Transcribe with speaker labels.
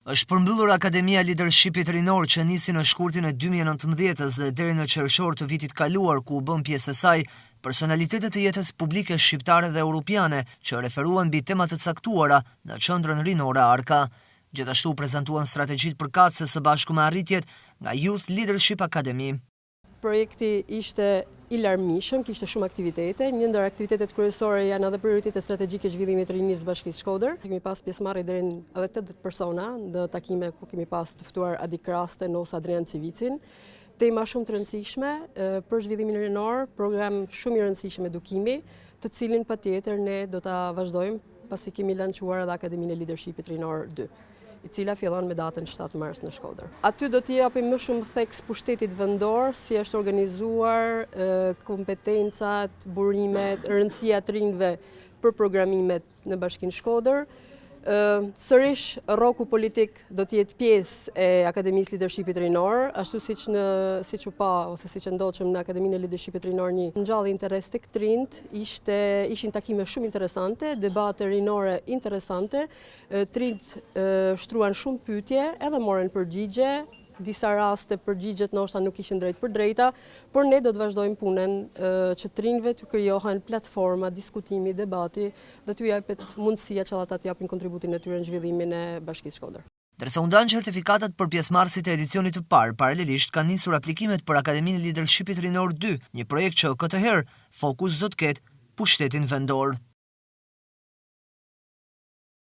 Speaker 1: Është përmbyllur Akademia Leadershipit Rinor që nisi në shkurtin e 2019 dhe deri në qershor të vitit kaluar, ku u bën pjesë e saj personalitetet të jetës publike shqiptare dhe europiane që referuan mbi tema të caktuara në qendrën rinore Arka. Gjithashtu prezantuan strategjitë përkatëse së bashku me arritjet nga Youth Leadership Academy.
Speaker 2: Projekti ishte i larmishëm, kishte shumë aktivitete. Një ndër aktivitetet kryesore janë edhe prioritete strategjike zhvillimit të rinisë Bashkisë Shkodër. Kemi pas pjesëmarrje deri në 80 persona në takime ku kemi pas të ftuar Adi Krasten ose Adrian Civicin. Tema shumë të rëndësishme për zhvillimin rinor, program shumë i rëndësishëm edukimi, të cilin patjetër ne do ta vazhdojmë pasi kemi lançuar edhe Akademinë e Leadershipit Rinor 2. I cila fillon me datën 7 mars në Shkodër. Aty do t'i japim më shumë theks pushtetit vendor, si është organizuar, kompetencat, burimet, rëndësia të rinjve për programimet në Bashkinë Shkodër. Sërish rroku politik do të jetë pjesë e Akademisë Leadershipit Rinor, ashtu siç u pa ose siç e ndoqëm në Akademinë e Leadershipit Rinor 1, ngjalli interes tek të rinjt, ishin takime shumë interesante, debate rinore interesante, të rinjt shtruan shumë pyetje, edhe morën përgjigje. Disa raste përgjigjet ndoshta nuk ishin drejt për drejta, por ne do të vazhdojmë punën që të rinjve të krijohen platforma, diskutimi, debati dhe t'u japet mundësia që ata të japin kontributin e tyre në zhvillimin e Bashkisë Shkodër.
Speaker 1: Ndërsa u ndan certifikatat për pjesëmarrësit e edicionit të parë, paralelisht kanë nisur aplikimet për Akademinë e Leadershipit Rinor 2, një projekt që këtë herë fokus do të ketë pushtetin vendor.